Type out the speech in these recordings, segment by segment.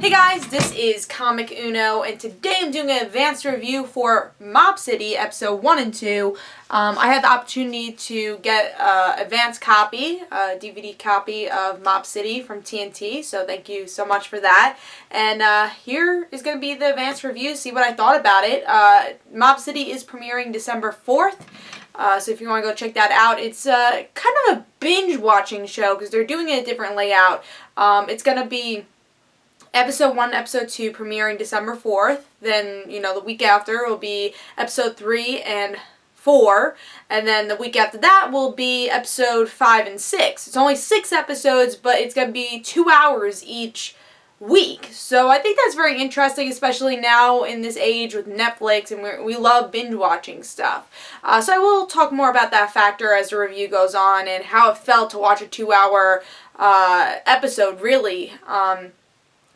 Hey guys, this is Comic Uno, and today I'm doing an advanced review for Mob City episode 1 and 2. I had the opportunity to get an advanced copy, a DVD copy of Mob City from TNT, so thank you so much for that. And here is going to be the advanced review, see what I thought about it. Mob City is premiering December 4th. So if you want to go check that out, it's kind of a binge-watching show because they're doing a different layout. It's going to be Episode 1 and Episode 2 premiering December 4th. Then, the week after will be Episode 3 and 4. And then the week after that will be Episode 5 and 6. It's only 6 episodes, but it's going to be 2 hours each week. So I think that's very interesting, especially now in this age with Netflix, and we love binge-watching stuff. So I will talk more about that factor as the review goes on and how it felt to watch a 2-hour episode, really,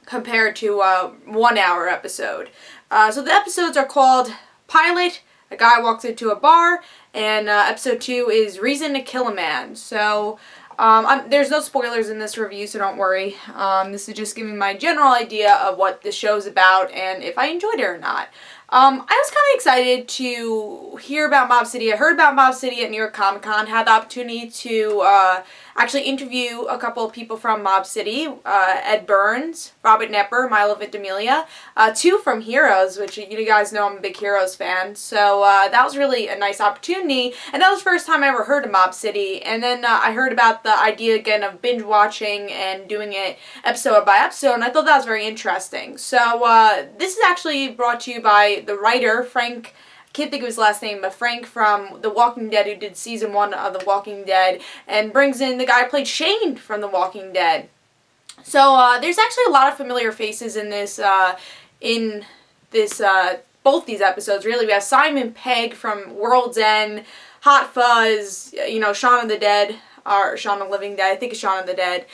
compared to a 1-hour episode. So the episodes are called Pilot, A Guy Walks Into a Bar, and episode 2 is Reason to Kill a Man. So there's no spoilers in this review, so don't worry. This is just giving my general idea of what the show's about and if I enjoyed it or not. I was kind of excited to hear about Mob City. I heard about Mob City at New York Comic Con, had the opportunity to actually interview a couple of people from Mob City, Ed Burns, Robert Nepper, Milo Ventimiglia, 2 from Heroes, which you guys know I'm a big Heroes fan, so that was really a nice opportunity, and that was the first time I ever heard of Mob City, and then I heard about the idea again of binge watching and doing it episode by episode, and I thought that was very interesting. So this is actually brought to you by the writer, Frank, I can't think of his last name, but Frank from The Walking Dead, who did season 1 of The Walking Dead, and brings in the guy who played Shane from The Walking Dead. So there's actually a lot of familiar faces in this, both these episodes, really. We have Simon Pegg from World's End, Hot Fuzz, Shaun of the Dead, or Shaun of the Living Dead, I think it's Shaun of the Dead,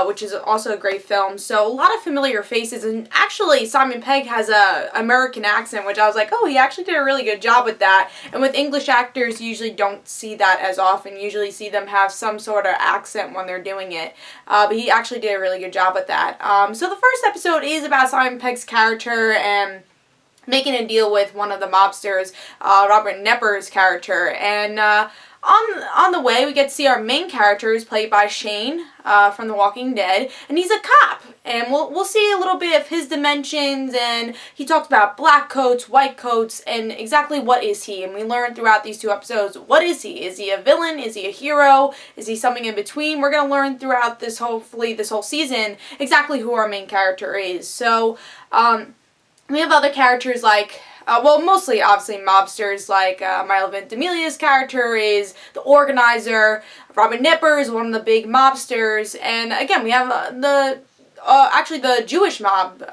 which is also a great film. So a lot of familiar faces, and actually Simon Pegg has a American accent, which I was like, oh, he actually did a really good job with that. And with English actors, you usually don't see that as often. You usually see them have some sort of accent when they're doing it. But he actually did a really good job with that. So the first episode is about Simon Pegg's character and making a deal with one of the mobsters, Robert Nepper's character, and on the way, we get to see our main character, who's played by Shane from The Walking Dead, and he's a cop, and we'll see a little bit of his dimensions, and he talks about black coats, white coats, and exactly what is he, and we learn throughout these 2 episodes, what is he? Is he a villain? Is he a hero? Is he something in between? We're going to learn throughout this, hopefully, this whole season, exactly who our main character is. So, we have other characters like, mostly, obviously, mobsters, like Milo Ventimiglia's character is the organizer. Robert Nepper is one of the big mobsters. And, again, we have actually the Jewish mob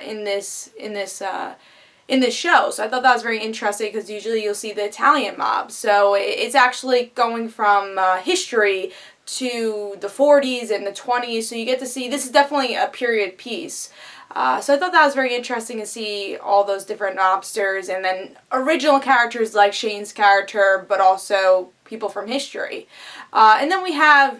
in this show. So I thought that was very interesting because usually you'll see the Italian mob. So it's actually going from history to the 40s and the 20s. So you get to see, this is definitely a period piece. So I thought that was very interesting to see all those different mobsters and then original characters like Shane's character, but also people from history. And then we have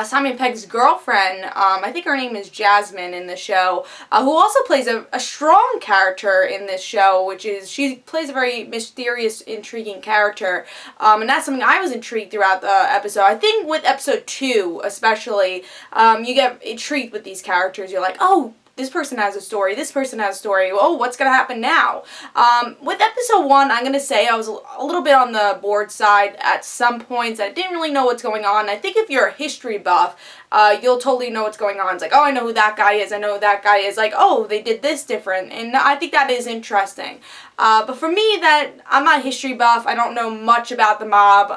Simon Pegg's girlfriend, I think her name is Jasmine in the show, who also plays a strong character in this show, which is, she plays a very mysterious, intriguing character, and that's something I was intrigued throughout the episode. I think with episode 2, especially, you get intrigued with these characters. You're like, oh, this person has a story, this person has a story, oh, what's going to happen now? With episode 1, I'm going to say I was a little bit on the bored side at some points. I didn't really know what's going on. I think if you're a history buff, you'll totally know what's going on. It's like, oh, I know who that guy is, I know who that guy is, like, oh, they did this different, and I think that is interesting. But for me, I'm not a history buff, I don't know much about the mob,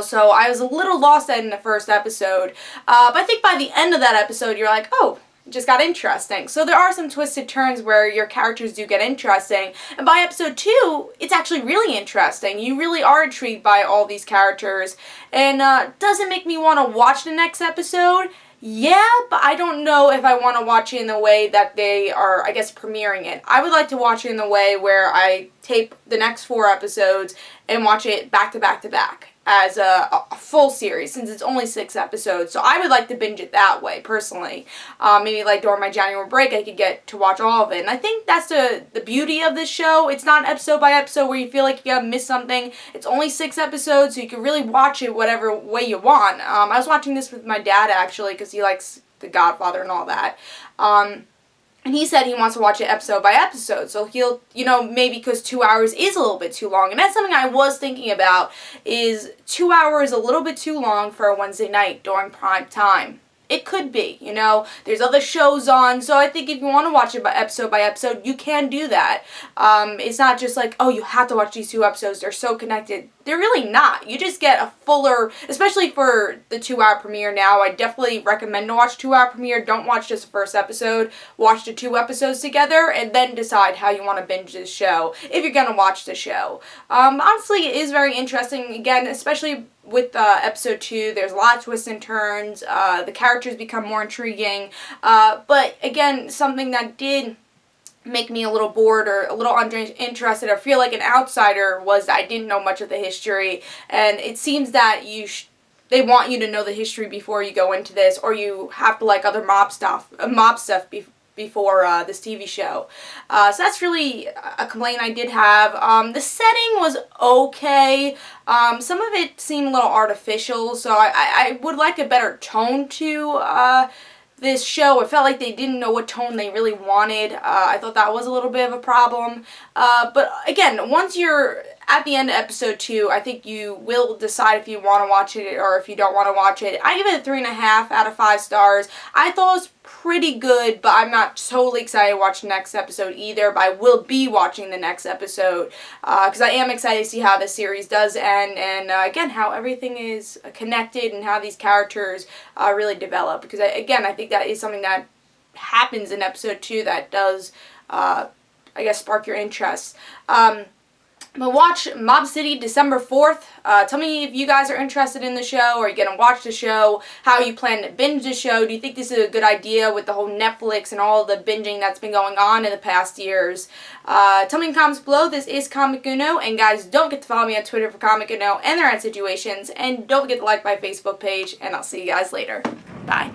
so I was a little lost in the first episode. But I think by the end of that episode, you're like, oh, just got interesting. So there are some twisted turns where your characters do get interesting, and by episode 2, it's actually really interesting. You really are intrigued by all these characters, and does it make me want to watch the next episode? Yeah, but I don't know if I want to watch it in the way that they are, I guess, premiering it. I would like to watch it in the way where I tape the next 4 episodes and watch it back to back to back. as a full series, since it's only 6 episodes. So I would like to binge it that way, personally. Maybe like during my January break, I could get to watch all of it. And I think that's the beauty of this show. It's not episode by episode where you feel like you gotta miss something. It's only 6 episodes, so you can really watch it whatever way you want. I was watching this with my dad, actually, because he likes The Godfather and all that. And he said he wants to watch it episode by episode. So he'll, maybe because 2 hours is a little bit too long. And that's something I was thinking about, is 2 hours a little bit too long for a Wednesday night during prime time. It could be, there's other shows on, so I think if you want to watch it by episode, you can do that. It's not just like, oh, you have to watch these 2 episodes, they're so connected. They're really not. You just get a fuller, especially for the 2-hour premiere now, I definitely recommend to watch 2-hour premiere. Don't watch just the first episode, watch the 2 episodes together, and then decide how you want to binge this show, if you're going to watch the show. Honestly, it is very interesting, again, especially with episode 2, there's a lot of twists and turns, the characters become more intriguing, but again, something that did make me a little bored or a little uninterested or feel like an outsider was I didn't know much of the history, and it seems that they want you to know the history before you go into this, or you have to like other mob stuff before this TV show. So that's really a complaint I did have. The setting was okay. Some of it seemed a little artificial, so I would like a better tone to this show. It felt like they didn't know what tone they really wanted. I thought that was a little bit of a problem. But again, once you're at the end of episode 2, I think you will decide if you want to watch it or if you don't want to watch it. I give it a 3.5 out of 5 stars. I thought it was pretty good, but I'm not totally excited to watch the next episode either, but I will be watching the next episode because I am excited to see how the series does end, and again, how everything is connected and how these characters really develop, because I think that is something that happens in episode 2 that does, I guess, spark your interest. But watch Mob City December 4th. Tell me if you guys are interested in the show, or you're going to watch the show, how you plan to binge the show. Do you think this is a good idea with the whole Netflix and all the binging that's been going on in the past years? Tell me in the comments below. This is Comic Uno, and guys, don't forget to follow me on Twitter for Comic Uno and their end situations, and don't forget to like my Facebook page, and I'll see you guys later. Bye.